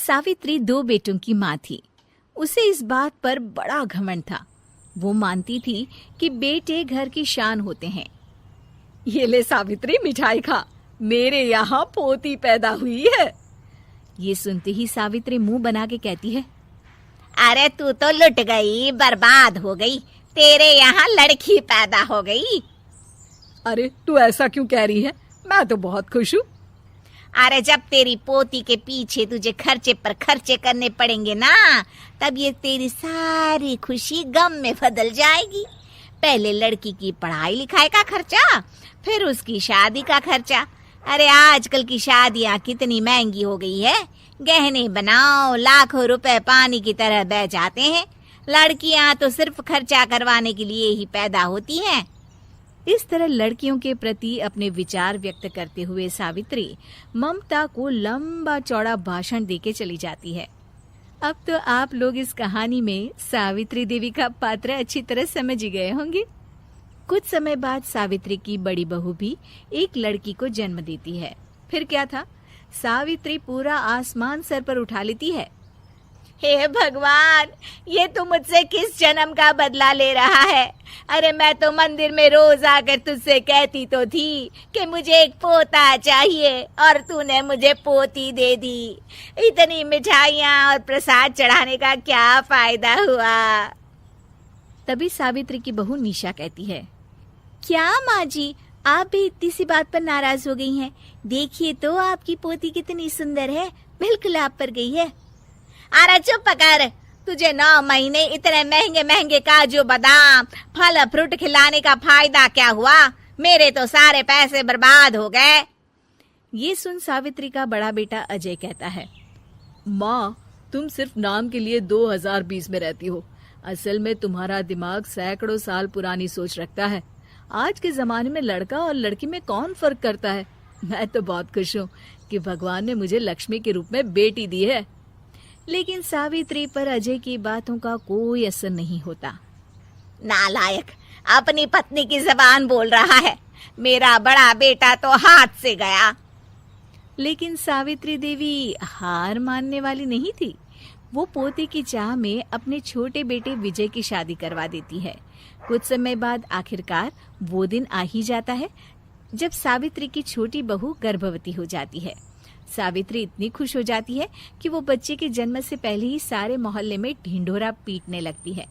सावित्री 2 बेटों की माँ थी। उसे इस बात पर बड़ा घमंड था। वो मानती थी कि बेटे घर की शान होते हैं। ये ले सावित्री, मिठाई खा, मेरे यहाँ पोती पैदा हुई है। ये सुनते ही सावित्री मुंह बना के कहती है, अरे तू तो लुट गई, बर्बाद हो गई, तेरे यहाँ लड़की पैदा हो गई। अरे तू ऐसा क्यों कह रही है? मैं तो बहुत खुश हूँ। अरे जब तेरी पोती के पीछे तुझे खर्चे पर खर्चे करने पड़ेंगे ना, तब ये तेरी सारी खुशी गम में बदल जाएगी। पहले लड़की की पढ़ाई लिखाई का खर्चा, फिर उसकी शादी का खर्चा। अरे आजकल की शादियाँ कितनी महंगी हो गई है। गहने बनाओ, लाखों रुपए पानी की तरह बह जाते हैं। लड़कियाँ तो सिर्फ खर्चा करवाने के लिए ही पैदा होती हैं। इस तरह लड़कियों के प्रति अपने विचार व्यक्त करते हुए सावित्री ममता को लंबा चौड़ा भाषण देके चली जाती है। अब तो आप लोग इस कहानी में सावित्री देवी का पात्र अच्छी तरह समझ ही गए होंगे। कुछ समय बाद सावित्री की बड़ी बहू भी एक लड़की को जन्म देती है। फिर क्या था, सावित्री पूरा आसमान सर पर उठा लेती है। हे भगवान, ये तू मुझसे किस जन्म का बदला ले रहा है? अरे मैं तो मंदिर में रोज आकर तुझसे कहती तो थी कि मुझे एक पोता चाहिए, और तूने मुझे पोती दे दी। इतनी मिठाइयाँ और प्रसाद चढ़ाने का क्या फायदा हुआ? तभी सावित्री की बहू निशा कहती है, क्या माँ जी, आप भी इतनी सी बात पर नाराज हो गई हैं? देखिए तो आपकी पोती कितनी सुंदर है, बिल्कुल आप पर गई है। अरे चुप कर, तुझे 9 महीने इतने महंगे महंगे काजू बादाम फल फ्रूट खिलाने का फायदा क्या हुआ? मेरे तो सारे पैसे बर्बाद हो गए। ये सुन सावित्री का बड़ा बेटा अजय कहता है, माँ, तुम सिर्फ नाम के लिए 2020 में रहती हो। असल में तुम्हारा दिमाग सैकड़ों साल पुरानी सोच रखता है। आज के जमाने में लड़का और लड़की में कौन फर्क करता है? मैं तो बहुत खुश हूँ कि भगवान ने मुझे लक्ष्मी के रूप में बेटी दी है। लेकिन सावित्री पर अजय की बातों का कोई असर नहीं होता। नालायक, अपनी पत्नी की जबान बोल रहा है। मेरा बड़ा बेटा तो हाथ से गया। लेकिन सावित्री देवी हार मानने वाली नहीं थी। वो पोते की चाह में अपने छोटे बेटे विजय की शादी करवा देती है। कुछ समय बाद आखिरकार वो दिन आ ही जाता है जब सावित्री की छोटी बहू गर्भवती हो जाती है। सावित्री इतनी खुश हो जाती है कि वो बच्चे के जन्म से पहले ही सारे मोहल्ले में ढिंढोरा पीटने लगती है।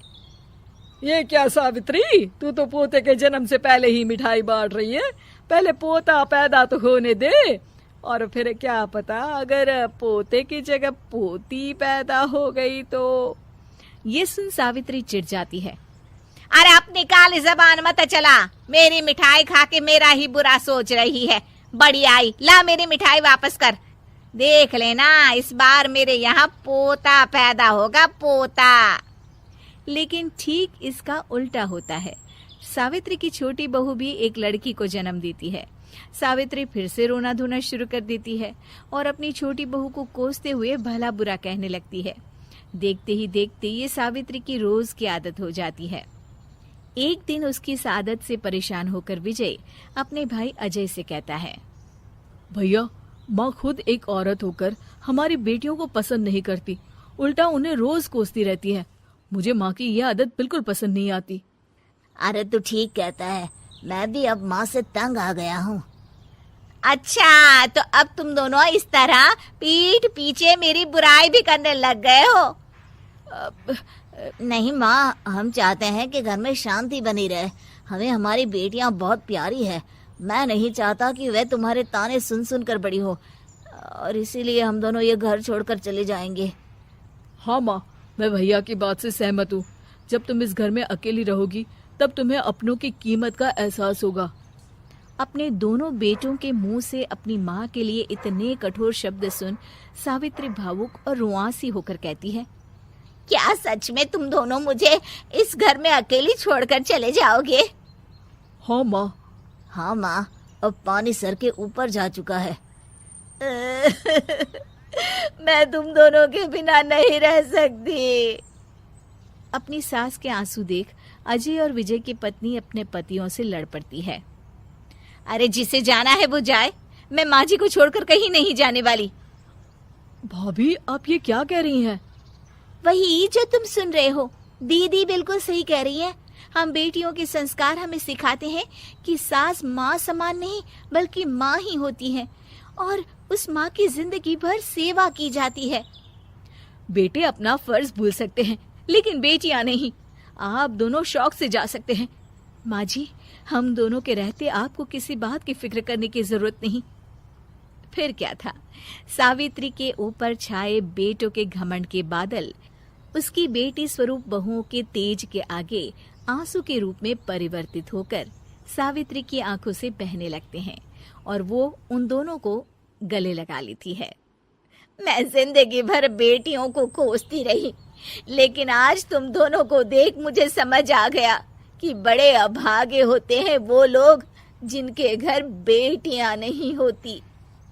ये क्या सावित्री, तू तो पोते के जन्म से पहले ही मिठाई बांट रही है। पहले पोता पैदा तो होने दे, और फिर क्या पता अगर पोते की जगह पोती पैदा हो गई तो। ये सुन सावित्री चिढ़ जाती है। अरे अपनी काली जबान मत चला, मेरी मिठाई खा के मेरा ही बुरा सोच रही है। बड़ी आई, ला मेरी मिठाई वापस कर। देख लेना, इस बार मेरे यहाँ पोता पैदा होगा, पोता। लेकिन ठीक इसका उल्टा होता है। सावित्री की छोटी बहू भी एक लड़की को जन्म देती है। सावित्री फिर से रोना धोना शुरू कर देती है और अपनी छोटी बहू को कोसते हुए भला बुरा कहने लगती है। देखते ही देखते ये सावित्री की रोज की आदत हो जाती है। एक दिन उसकी इस आदत से परेशान होकर विजय अपने भाई अजय से कहता है, भैया, माँ खुद एक औरत होकर हमारी बेटियों को पसंद नहीं करती, उल्टा उन्हें रोज कोसती रहती है। मुझे माँ की यह आदत बिल्कुल पसंद नहीं आती। अरे तू ठीक कहता है, मैं भी अब माँ से तंग आ गया हूँ। अच्छा, तो अब तुम दोनों इस तरह पीठ पीछे मेरी बुराई भी करने लग गए हो? नहीं माँ, हम चाहते हैं कि घर में शांति बनी रहे। हमें हमारी बेटियाँ बहुत प्यारी है। मैं नहीं चाहता कि वह तुम्हारे ताने सुन सुन कर बड़ी हो, और इसीलिए हम दोनों ये घर छोड़कर चले जाएंगे। हाँ माँ, मैं भैया की बात से सहमत हूँ। जब तुम इस घर में अकेली रहोगी तब तुम्हें अपनों की कीमत का एहसास होगा। अपने दोनों बेटों के मुंह से अपनी माँ के लिए इतने कठोर शब्द सुन सावित्री भावुक और रुआंसी होकर कहती है, क्या सच में तुम दोनों मुझे इस घर में अकेली छोड़कर चले जाओगे? हाँ माँ। हाँ माँ, अब पानी सर के ऊपर जा चुका है। मैं तुम दोनों के बिना नहीं रह सकती। अपनी सास के आंसू देख अजय और विजय की पत्नी अपने पतियों से लड़ पड़ती है। अरे जिसे जाना है वो जाए, मैं माँ जी को छोड़कर कहीं नहीं जाने वाली। भाभी, आप ये क्या कह रही हैं? वही जो तुम सुन रहे हो, दीदी बिल्कुल सही कह रही है। हम बेटियों के संस्कार हमें सिखाते हैं कि सास माँ समान नहीं बल्कि माँ ही होती है और उस माँ की जिंदगी भर सेवा की जाती है। बेटे अपना फर्ज भूल सकते हैं, लेकिन बेटियां नहीं। आप दोनों शौक से जा सकते हैं। माँ जी, हम दोनों के रहते आपको किसी बात की फिक्र करने की जरूरत नहीं। फिर क्या था, सावित्री के ऊपर छाए बेटों के घमंड के बादल उसकी बेटी स्वरूप बहुओं के तेज के आगे आंसू के रूप में परिवर्तित होकर सावित्री की आंखों से बहने लगते हैं और वो उन दोनों को गले लगा लेती है। मैं जिंदगी भर बेटियों को कोसती रही, लेकिन आज तुम दोनों को देख मुझे समझ आ गया कि बड़े अभागे होते हैं वो लोग जिनके घर बेटियां नहीं होती।